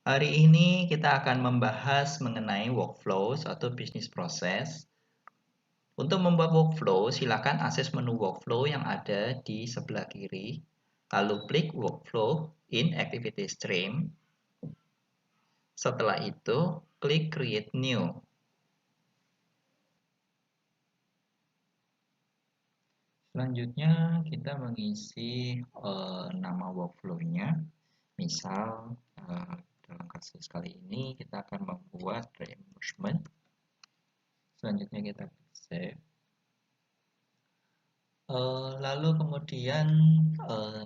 Hari ini kita akan membahas mengenai workflows atau bisnis proses. Untuk membuat workflow, silakan akses menu workflow yang ada di sebelah kiri, lalu klik workflow in activity stream. Setelah itu, klik create new. Selanjutnya, kita mengisi nama workflow-nya. Misal, dalam kasus kali ini, kita akan membuat reimbursement. Selanjutnya, kita klik save. Lalu kemudian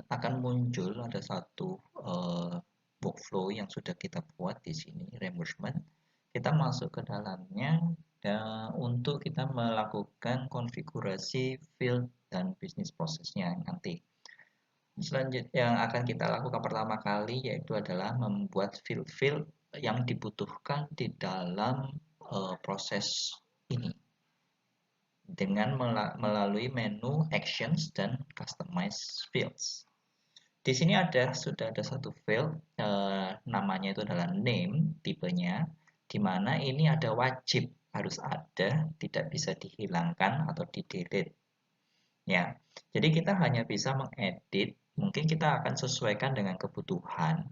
akan muncul ada satu workflow yang sudah kita buat di sini, reimbursement. Kita masuk ke dalamnya untuk kita melakukan konfigurasi field dan bisnis prosesnya nanti. Selanjutnya yang akan kita lakukan pertama kali yaitu adalah membuat field-field yang dibutuhkan di dalam proses ini dengan melalui menu Actions dan Customize Fields. Di sini sudah ada satu field, namanya itu adalah name, tipenya, di mana ini ada wajib harus ada, tidak bisa dihilangkan atau di-delete. Ya, jadi kita hanya bisa mengedit, mungkin kita akan sesuaikan dengan kebutuhan.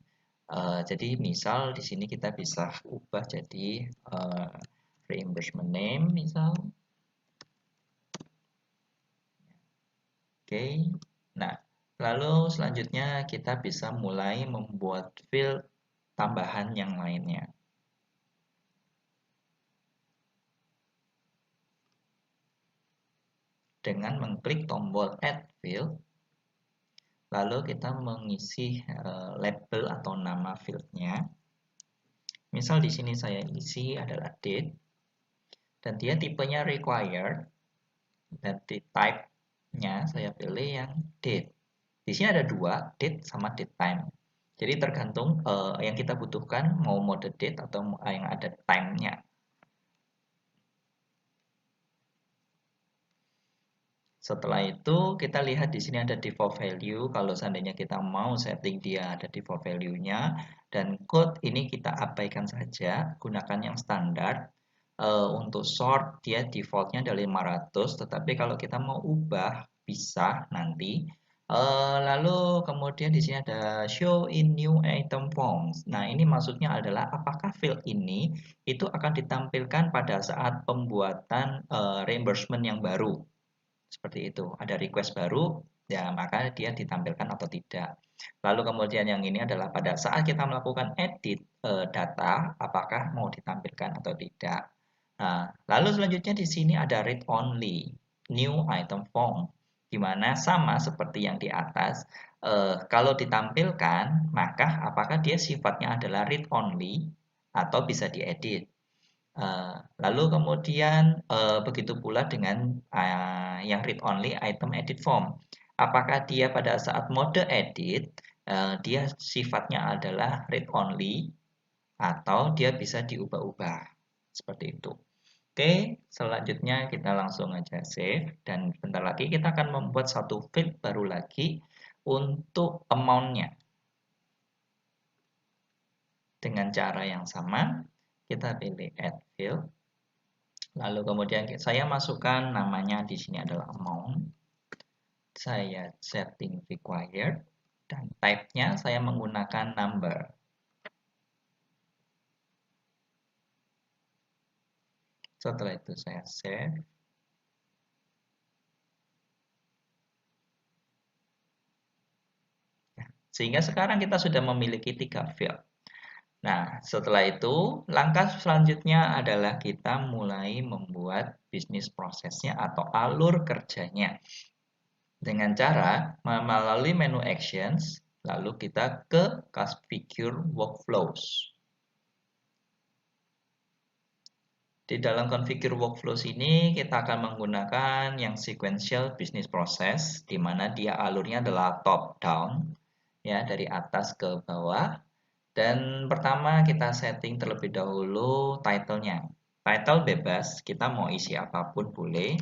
Jadi misal di sini kita bisa ubah jadi reimbursement name misal. Oke, nah lalu selanjutnya kita bisa mulai membuat field tambahan yang lainnya. Dengan mengklik tombol Add Field, lalu kita mengisi label atau nama fieldnya. Misal di sini saya isi adalah date, dan dia tipenya required, dan type-nya saya pilih yang date. Di sini ada dua, date sama date time. Jadi tergantung yang kita butuhkan mau mode date atau yang ada time-nya. Setelah itu kita lihat di sini ada default value. Kalau seandainya kita mau setting dia ada default value-nya, dan code ini kita abaikan saja, gunakan yang standar. Untuk sort dia defaultnya ada 500, tetapi kalau kita mau ubah bisa nanti. Lalu kemudian di sini ada show in new item forms. Nah, ini maksudnya adalah apakah field ini itu akan ditampilkan pada saat pembuatan reimbursement yang baru. Seperti itu, ada request baru, ya maka dia ditampilkan atau tidak. Lalu kemudian yang ini adalah pada saat kita melakukan edit data, apakah mau ditampilkan atau tidak. Nah, lalu selanjutnya di sini ada read only, new item form, di mana sama seperti yang di atas. Kalau ditampilkan, maka apakah dia sifatnya adalah read only atau bisa diedit. Lalu kemudian begitu pula dengan yang read only item edit form. Apakah dia pada saat mode edit dia sifatnya adalah read only atau dia bisa diubah-ubah seperti itu. Oke, selanjutnya kita langsung aja save dan bentar lagi kita akan membuat satu field baru lagi untuk amount-nya. Dengan cara yang sama, kita pilih add field. Lalu kemudian saya masukkan namanya di sini adalah amount. Saya setting required dan type-nya saya menggunakan number. Setelah itu saya save. Sehingga sekarang kita sudah memiliki 3 field. Nah, setelah itu langkah selanjutnya adalah kita mulai membuat bisnis prosesnya atau alur kerjanya. Dengan cara melalui menu actions, lalu kita ke configure workflows. Di dalam configure workflows ini kita akan menggunakan yang sequential business process, di mana dia alurnya adalah top down, ya dari atas ke bawah. Dan pertama kita setting terlebih dahulu title-nya. Title bebas, kita mau isi apapun boleh.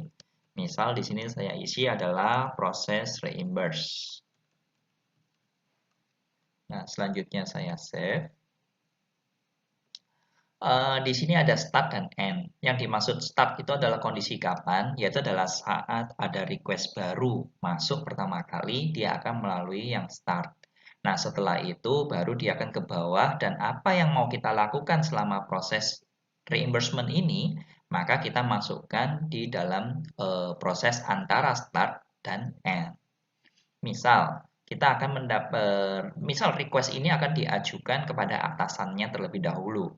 Misal di sini saya isi adalah proses reimburse. Nah, selanjutnya saya save. Di sini ada start dan end. Yang dimaksud start itu adalah kondisi kapan, yaitu adalah saat ada request baru masuk pertama kali, dia akan melalui yang start. Nah, setelah itu baru dia akan ke bawah dan apa yang mau kita lakukan selama proses reimbursement ini, maka kita masukkan di dalam proses antara start dan end. Misal, kita akan mendapat, misal request ini akan diajukan kepada atasannya terlebih dahulu.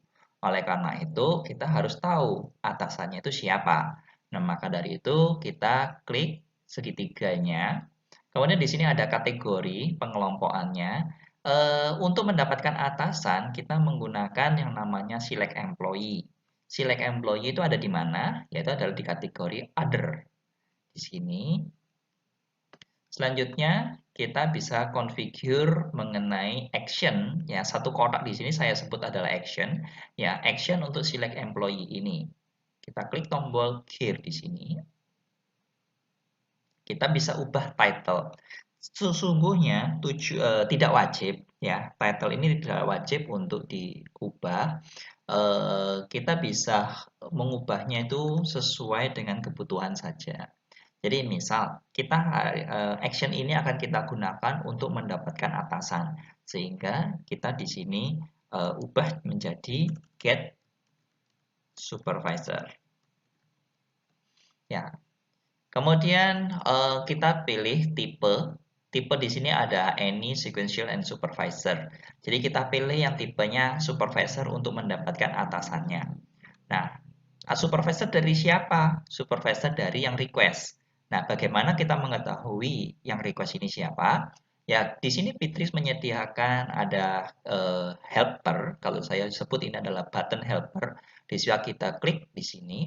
Oleh karena itu, kita harus tahu atasannya itu siapa. Nah, maka dari itu kita klik segitiganya. Kemudian di sini ada kategori pengelompokannya. Untuk mendapatkan atasan, kita menggunakan yang namanya select employee. Select employee itu ada di mana? Yaitu adalah di kategori other. Di sini selanjutnya, kita bisa configure mengenai action, ya satu kotak di sini saya sebut adalah action, ya action untuk select employee ini. Kita klik tombol gear di sini. Kita bisa ubah title. Sesungguhnya tidak wajib, ya title ini tidak wajib untuk diubah. Kita bisa mengubahnya itu sesuai dengan kebutuhan saja. Jadi misal kita action ini akan kita gunakan untuk mendapatkan atasan, sehingga kita di sini ubah menjadi get supervisor. Ya, kemudian kita pilih tipe. Tipe di sini ada any, sequential, and supervisor. Jadi kita pilih yang tipenya supervisor untuk mendapatkan atasannya. Nah, supervisor dari siapa? Supervisor dari yang request. Nah, bagaimana kita mengetahui yang request ini siapa? Ya, di sini Fitris menyediakan ada helper. Kalau saya sebut ini adalah button helper. Di sini kita klik di sini.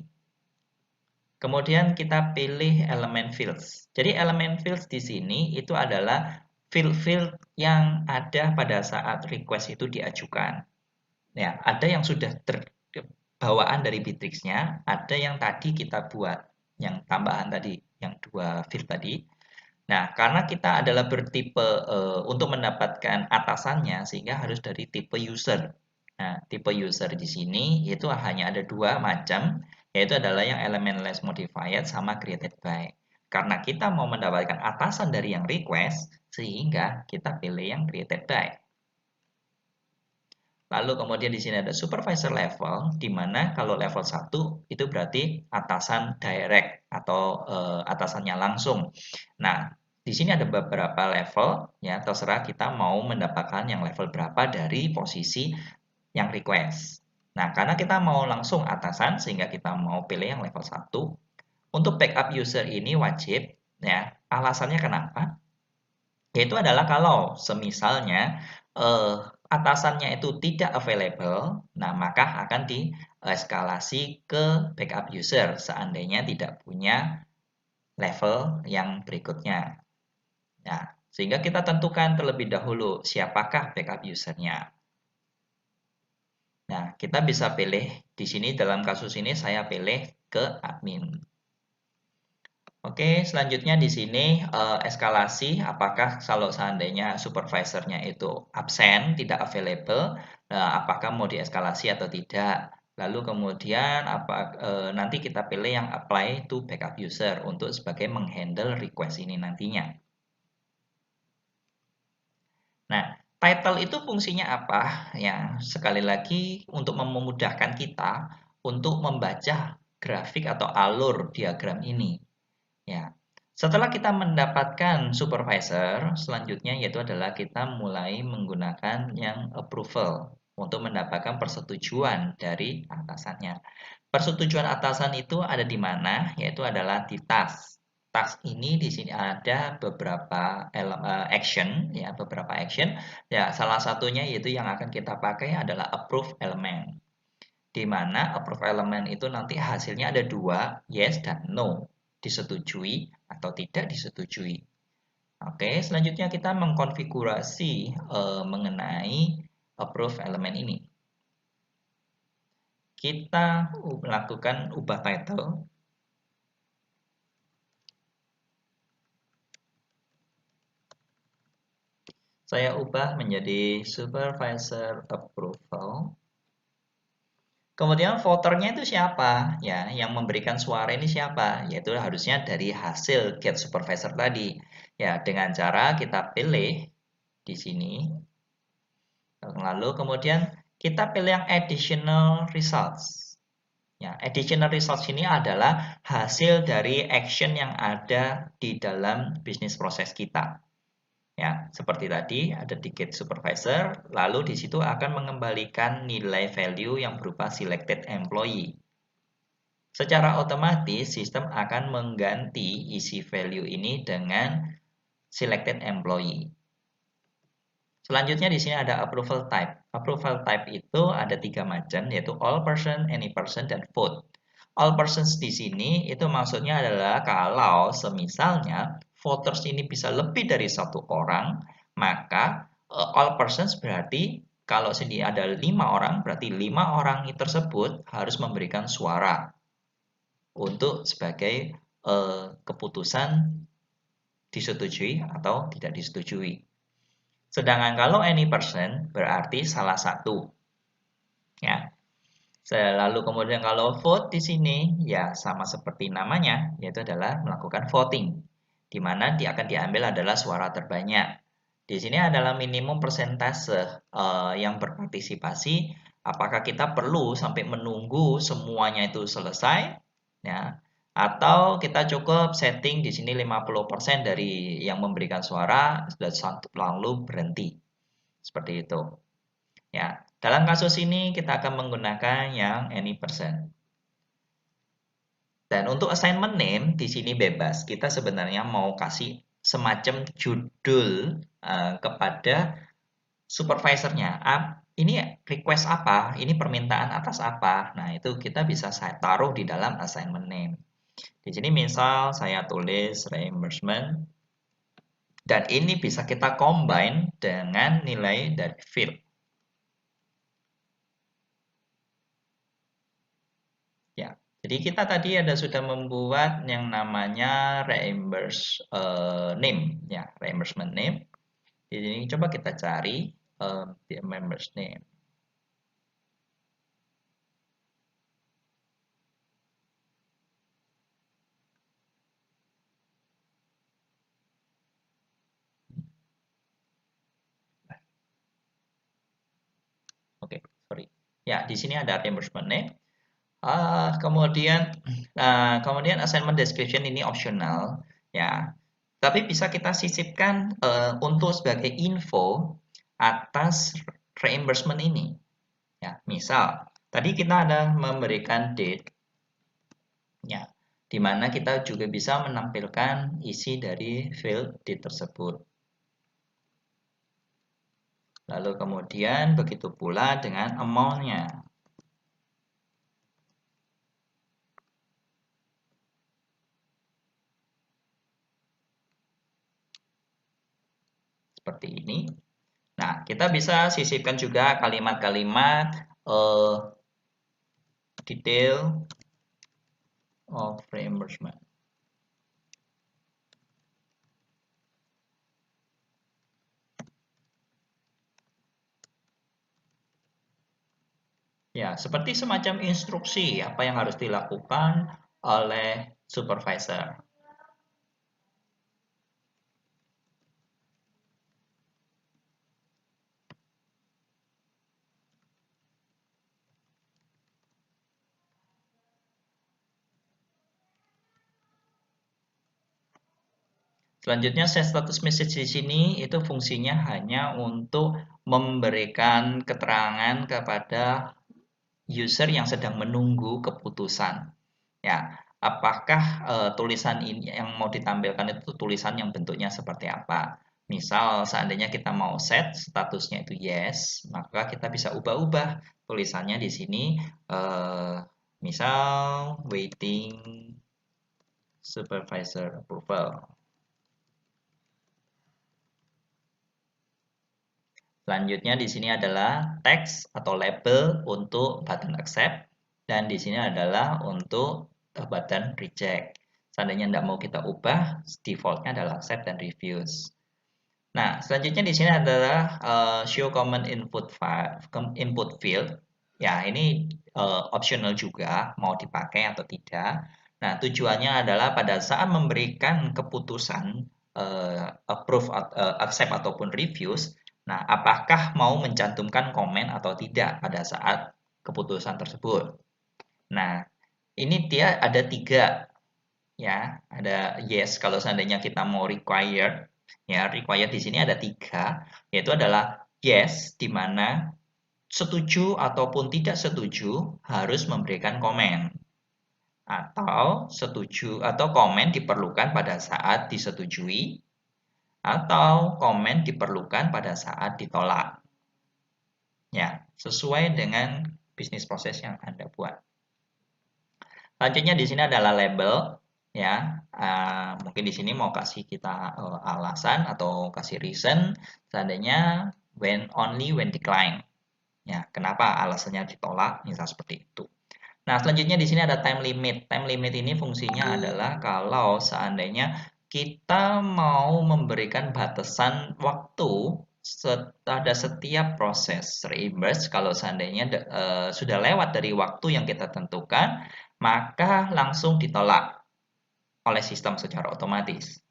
Kemudian kita pilih elemen fields. Jadi elemen fields di sini itu adalah field-field yang ada pada saat request itu diajukan. Ya, ada yang sudah bawaan dari Bittrex-nya, ada yang tadi kita buat, yang tambahan tadi, yang dua field tadi. Nah, karena kita adalah bertipe untuk mendapatkan atasannya, sehingga harus dari tipe user. Nah, tipe user di sini itu hanya ada dua macam, yaitu adalah yang elemen less modified sama created by. Karena kita mau mendapatkan atasan dari yang request, sehingga kita pilih yang created by. Lalu kemudian di sini ada supervisor level, di mana kalau level 1 itu berarti atasan direct atau atasannya langsung. Nah, di sini ada beberapa level, ya terserah kita mau mendapatkan yang level berapa dari posisi yang request. Nah, karena kita mau langsung atasan, sehingga kita mau pilih yang level 1. Untuk backup user ini wajib, ya alasannya kenapa? Yaitu adalah kalau semisalnya atasannya itu tidak available, nah maka akan dieskalasi ke backup user seandainya tidak punya level yang berikutnya. Nah, sehingga kita tentukan terlebih dahulu siapakah backup usernya. Nah, kita bisa pilih di sini dalam kasus ini saya pilih ke admin. Oke, selanjutnya di sini eskalasi apakah kalau seandainya supervisornya itu absen, tidak available, apakah mau dieskalasi atau tidak. Lalu kemudian nanti kita pilih yang apply to backup user untuk sebagai menghandle request ini nantinya. Nah, title itu fungsinya apa? Ya, sekali lagi untuk memudahkan kita untuk membaca grafik atau alur diagram ini. Ya, setelah kita mendapatkan supervisor, selanjutnya yaitu adalah kita mulai menggunakan yang approval untuk mendapatkan persetujuan dari atasannya. Persetujuan atasan itu ada di mana? Yaitu adalah di task. Task ini di sini ada beberapa action, ya beberapa action. Ya, salah satunya yaitu yang akan kita pakai adalah approve element. Di mana approve element itu nanti hasilnya ada dua, yes dan no, disetujui atau tidak disetujui. Oke, selanjutnya kita mengkonfigurasi mengenai approve element ini. Kita melakukan ubah title. Saya ubah menjadi supervisor approval. Kemudian voternya itu siapa? Ya, yang memberikan suara ini siapa? Yaitu harusnya dari hasil get supervisor tadi. Ya, dengan cara kita pilih di sini. Lalu kemudian kita pilih yang additional results. Ya, additional results ini adalah hasil dari action yang ada di dalam bisnis proses kita. Ya, seperti tadi ada di get supervisor, lalu di situ akan mengembalikan nilai value yang berupa selected employee. Secara otomatis sistem akan mengganti isi value ini dengan selected employee. Selanjutnya di sini ada approval type. Approval type itu ada 3 macam, yaitu all person, any person, dan vote. All persons di sini itu maksudnya adalah kalau semisalnya voters ini bisa lebih dari 1 orang, maka all persons berarti kalau sini ada 5 orang, berarti 5 orang tersebut harus memberikan suara untuk sebagai keputusan disetujui atau tidak disetujui. Sedangkan kalau any person berarti salah satu. Ya. Lalu kemudian kalau vote di sini ya sama seperti namanya, yaitu adalah melakukan voting, di mana dia akan diambil adalah suara terbanyak. Di sini adalah minimum persentase yang berpartisipasi. Apakah kita perlu sampai menunggu semuanya itu selesai? Ya, atau kita cukup setting di sini 50% dari yang memberikan suara sudah lalu berhenti. Seperti itu. Ya, dalam kasus ini kita akan menggunakan yang any person. Dan untuk assignment name di sini bebas. Kita sebenarnya mau kasih semacam judul kepada supervisornya. Ini request apa? Ini permintaan atas apa? Nah, itu kita bisa saya taruh di dalam assignment name. Di sini misal saya tulis reimbursement dan ini bisa kita combine dengan nilai dari field. Ya, jadi kita tadi sudah membuat yang namanya name, ya, reimbursement name. Di sini coba kita cari the members name. Oke, sorry. Ya, di sini ada reimbursement name. Kemudian assignment description ini optional, ya. Tapi bisa kita sisipkan untuk sebagai info atas reimbursement ini. Ya, misal tadi kita ada memberikan date, ya, di mana kita juga bisa menampilkan isi dari field date tersebut. Lalu kemudian begitu pula dengan amount-nya. Seperti ini. Nah, kita bisa sisipkan juga kalimat-kalimat detail of reimbursement. Ya, seperti semacam instruksi apa yang harus dilakukan oleh supervisor. Selanjutnya set status message di sini itu fungsinya hanya untuk memberikan keterangan kepada user yang sedang menunggu keputusan. Ya, apakah tulisan ini yang mau ditampilkan itu tulisan yang bentuknya seperti apa? Misal seandainya kita mau set statusnya itu yes, maka kita bisa ubah-ubah tulisannya di sini. Misal waiting supervisor approval. Selanjutnya di sini adalah teks atau label untuk button accept dan di sini adalah untuk button reject. Seandainya tidak mau kita ubah, defaultnya adalah accept dan refuse. Nah, selanjutnya di sini adalah show common input field. Ya, ini optional juga, mau dipakai atau tidak. Nah, tujuannya adalah pada saat memberikan keputusan approve, accept ataupun refuse. Nah, apakah mau mencantumkan komen atau tidak pada saat keputusan tersebut? Nah, ini dia ada tiga, ya. Ada yes kalau seandainya kita mau required, ya. Required di sini ada tiga, yaitu adalah yes, di mana setuju ataupun tidak setuju harus memberikan komen, atau setuju atau komen diperlukan pada saat disetujui, atau komen diperlukan pada saat ditolak. Ya, sesuai dengan bisnis proses yang Anda buat. Selanjutnya di sini adalah label, ya. Mungkin di sini mau kasih kita alasan atau kasih reason seandainya only when decline. Ya, kenapa alasannya ditolak, misal seperti itu. Nah, selanjutnya di sini ada time limit. Time limit ini fungsinya adalah kalau seandainya kita mau memberikan batasan waktu pada setiap proses reimburse, kalau seandainya sudah lewat dari waktu yang kita tentukan, maka langsung ditolak oleh sistem secara otomatis.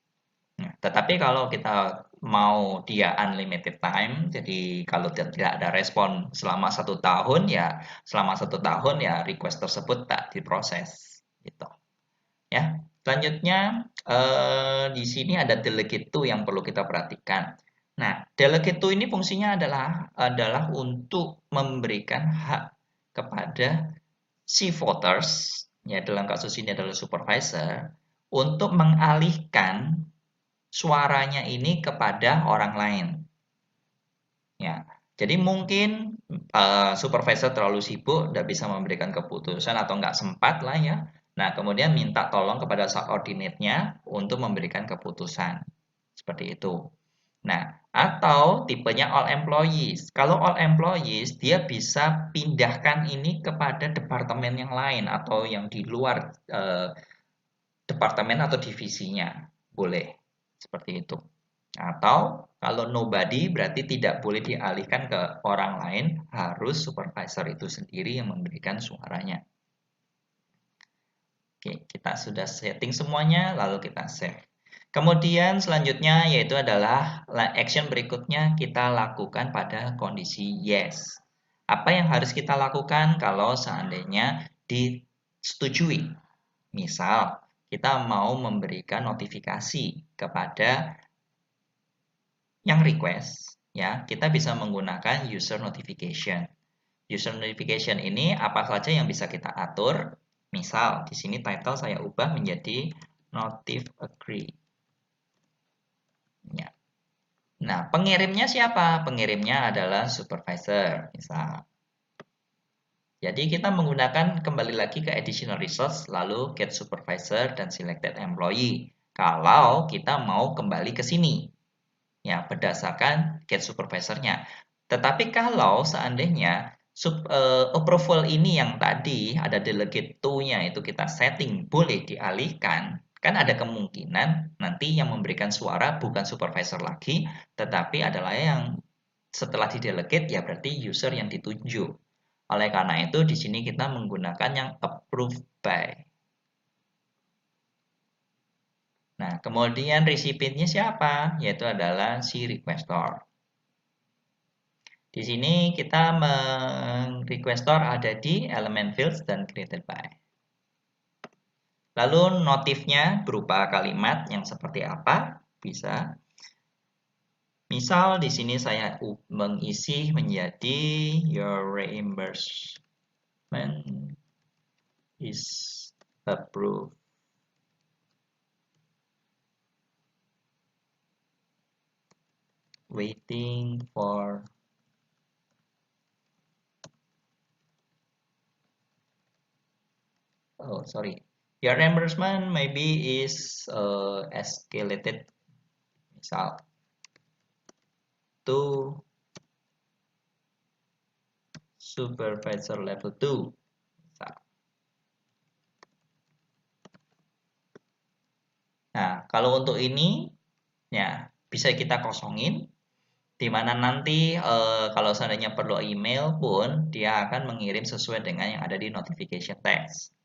Nah, tetapi kalau kita mau dia unlimited time, jadi kalau tidak ada respon selama 1 tahun, ya selama 1 tahun ya request tersebut tak diproses, gitu. Ya, selanjutnya di sini ada delegate to yang perlu kita perhatikan. Nah, delegate to ini fungsinya adalah untuk memberikan hak kepada si voters, ya dalam kasus ini adalah supervisor, untuk mengalihkan suaranya ini kepada orang lain. Ya, jadi mungkin supervisor terlalu sibuk, tidak bisa memberikan keputusan atau nggak sempat lah ya. Nah, kemudian minta tolong kepada subordinate-nya untuk memberikan keputusan. Seperti itu. Nah, atau tipenya all employees. Kalau all employees, dia bisa pindahkan ini kepada departemen yang lain atau yang di luar departemen atau divisinya. Boleh. Seperti itu. Atau kalau nobody berarti tidak boleh dialihkan ke orang lain, harus supervisor itu sendiri yang memberikan suaranya. Oke, kita sudah setting semuanya, lalu kita save. Kemudian selanjutnya yaitu adalah action berikutnya kita lakukan pada kondisi yes. Apa yang harus kita lakukan kalau seandainya disetujui? Misal, kita mau memberikan notifikasi kepada yang request, ya, kita bisa menggunakan user notification. User notification ini apa saja yang bisa kita atur? Misal, di sini title saya ubah menjadi notif agree. Ya. Nah, pengirimnya siapa? Pengirimnya adalah supervisor, misal. Jadi kita menggunakan kembali lagi ke additional resource, lalu get supervisor dan selected employee. Kalau kita mau kembali ke sini, ya berdasarkan get supervisornya. Tetapi kalau seandainya approval ini yang tadi ada delegate to-nya itu kita setting boleh dialihkan, kan ada kemungkinan nanti yang memberikan suara bukan supervisor lagi, tetapi adalah yang setelah di delegate ya berarti user yang ditunjuk. Oleh karena itu di sini kita menggunakan yang approved by. Nah, kemudian recipientnya siapa? Yaitu adalah si requestor. Di sini kita requestor ada di elemen fields dan created by. Lalu notifnya berupa kalimat yang seperti apa? Bisa. Misal di sini saya mengisi menjadi your reimbursement is approved. Waiting for sorry. Your reimbursement maybe is escalated, misal to supervisor level 2. Misal. Nah, kalau untuk ini ya bisa kita kosongin Di mana nanti kalau seandainya perlu email pun dia akan mengirim sesuai dengan yang ada di notification text.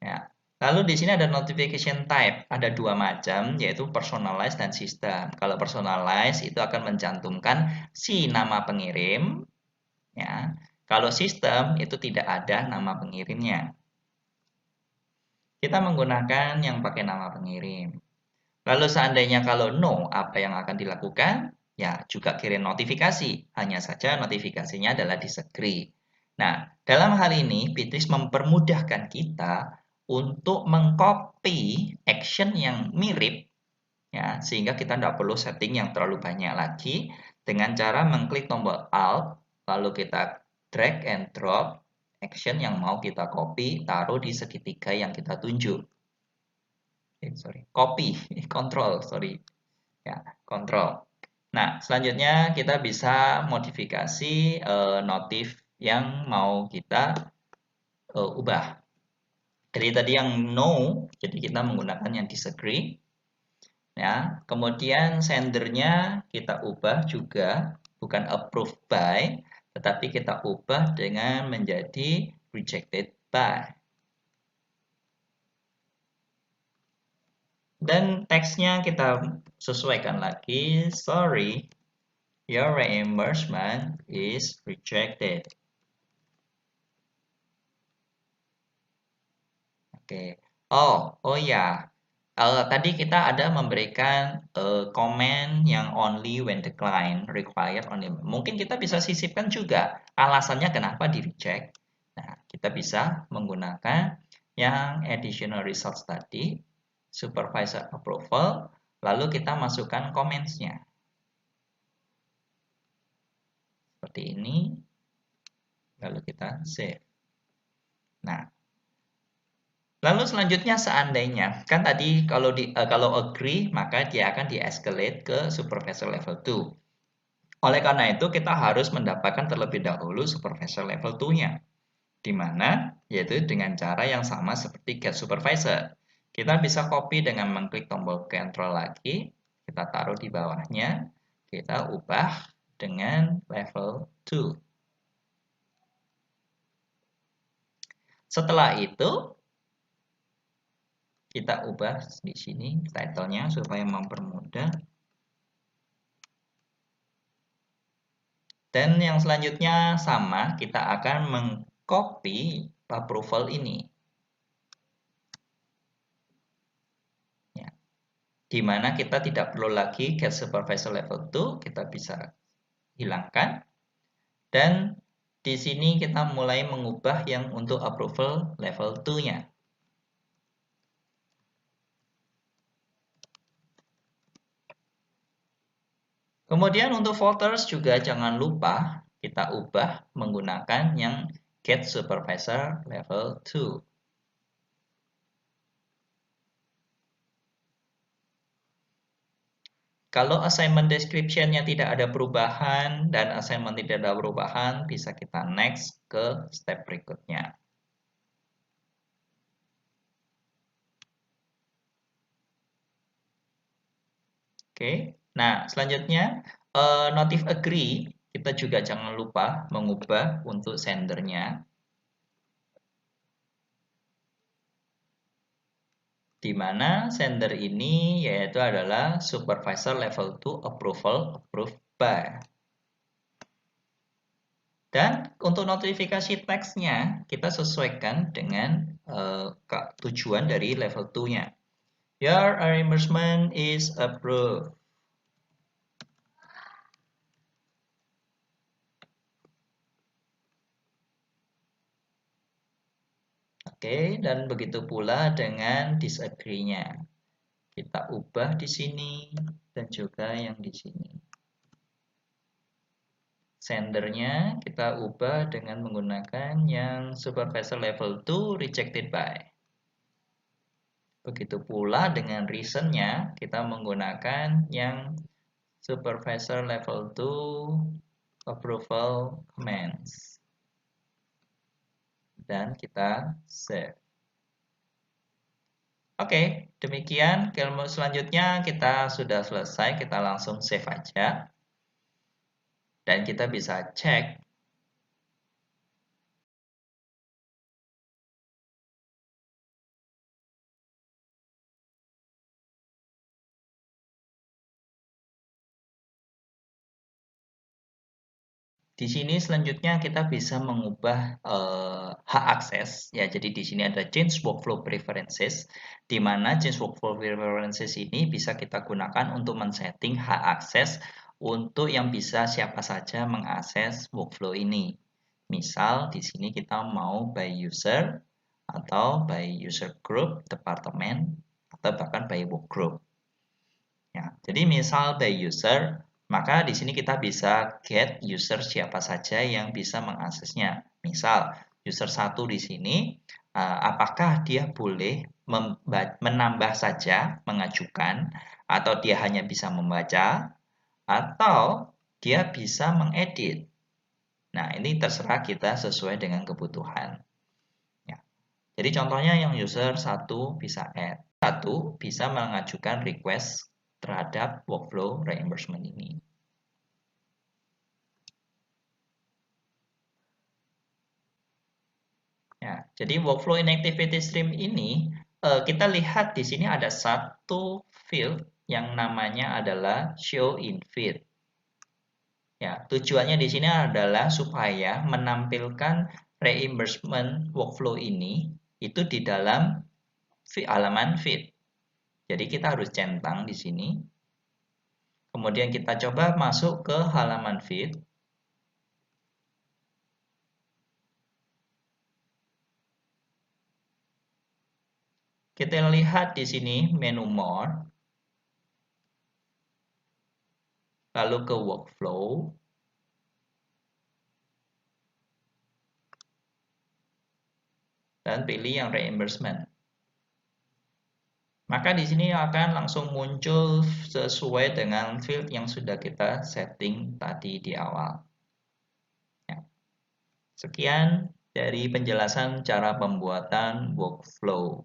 Ya. Lalu di sini ada notification type, ada dua macam, yaitu personalized dan system. Kalau personalized itu akan mencantumkan si nama pengirim, ya. Kalau sistem itu tidak ada nama pengirimnya. Kita menggunakan yang pakai nama pengirim. Lalu seandainya kalau no, apa yang akan dilakukan? Ya, juga kirim notifikasi. Hanya saja notifikasinya adalah disagree. Nah, dalam hal ini, Beatrice mempermudahkan kita untuk mengcopy action yang mirip, ya, sehingga kita tidak perlu setting yang terlalu banyak lagi dengan cara mengklik tombol Alt, lalu kita drag and drop action yang mau kita copy, taruh di segitiga yang kita tunjuk. Copy, control, sorry. Ya, kontrol. Nah, selanjutnya kita bisa modifikasi notif yang mau kita ubah. Jadi tadi yang no, jadi kita menggunakan yang disagree. Ya, kemudian sendernya kita ubah juga, bukan approved by, tetapi kita ubah dengan menjadi rejected by. Dan teksnya kita sesuaikan lagi, sorry, your reimbursement is rejected. Oke. Oh ya. Tadi kita ada memberikan komen yang only when the client require only. Mungkin kita bisa sisipkan juga alasannya kenapa di reject. Nah, kita bisa menggunakan yang additional results tadi, supervisor approval, lalu kita masukkan comments-nya. Seperti ini. Lalu kita save. Nah, lalu selanjutnya seandainya, kan tadi kalau agree maka dia akan di-escalate ke supervisor level 2. Oleh karena itu kita harus mendapatkan terlebih dahulu supervisor level 2-nya. Di mana? Yaitu dengan cara yang sama seperti get supervisor. Kita bisa copy dengan mengklik tombol Ctrl lagi, kita taruh di bawahnya, kita ubah dengan level 2. Setelah itu kita ubah di sini title-nya supaya mempermudah. Dan yang selanjutnya sama, kita akan mengcopy approval ini. Ya. Di mana kita tidak perlu lagi get supervisor level 2, kita bisa hilangkan. Dan di sini kita mulai mengubah yang untuk approval level 2-nya. Kemudian untuk voters juga jangan lupa kita ubah menggunakan yang get supervisor level 2. Kalau assignment description-nya tidak ada perubahan dan assignment tidak ada perubahan, bisa kita next ke step berikutnya. Oke, nah selanjutnya notif agree, kita juga jangan lupa mengubah untuk sendernya. Di mana sender ini yaitu adalah supervisor level 2 approval approved by. Dan untuk notifikasi teksnya kita sesuaikan dengan tujuan dari level 2-nya. Your reimbursement is approved. Oke, dan begitu pula dengan disagree-nya. Kita ubah di sini dan juga yang di sini. Sendernya kita ubah dengan menggunakan yang supervisor level 2 rejected by. Begitu pula dengan reason-nya kita menggunakan yang supervisor level 2 approval commands. Dan kita save. Oke, demikian ilmu selanjutnya kita sudah selesai, kita langsung save aja. Dan kita bisa cek di sini selanjutnya kita bisa mengubah hak akses ya. Jadi di sini ada change workflow preferences di mana change workflow preferences ini bisa kita gunakan untuk men-setting hak akses untuk yang bisa siapa saja mengakses workflow ini. Misal di sini kita mau by user atau by user group, departemen atau bahkan by work group. Ya, jadi misal by user, maka di sini kita bisa get user siapa saja yang bisa mengaksesnya. Misal, user 1 di sini, apakah dia boleh menambah saja, mengajukan, atau dia hanya bisa membaca, atau dia bisa mengedit. Nah, ini terserah kita sesuai dengan kebutuhan. Ya. Jadi contohnya yang user 1 bisa add, 1 bisa mengajukan request terhadap workflow reimbursement ini. Ya, jadi workflow inactivity stream ini kita lihat di sini ada satu field yang namanya adalah show in feed. Ya, tujuannya di sini adalah supaya menampilkan reimbursement workflow ini itu di dalam halaman feed. Jadi kita harus centang di sini. Kemudian kita coba masuk ke halaman feed. Kita lihat di sini menu more. Lalu ke workflow. Dan pilih yang reimbursement. Maka di sini akan langsung muncul sesuai dengan field yang sudah kita setting tadi di awal. Ya. Sekian dari penjelasan cara pembuatan workflow.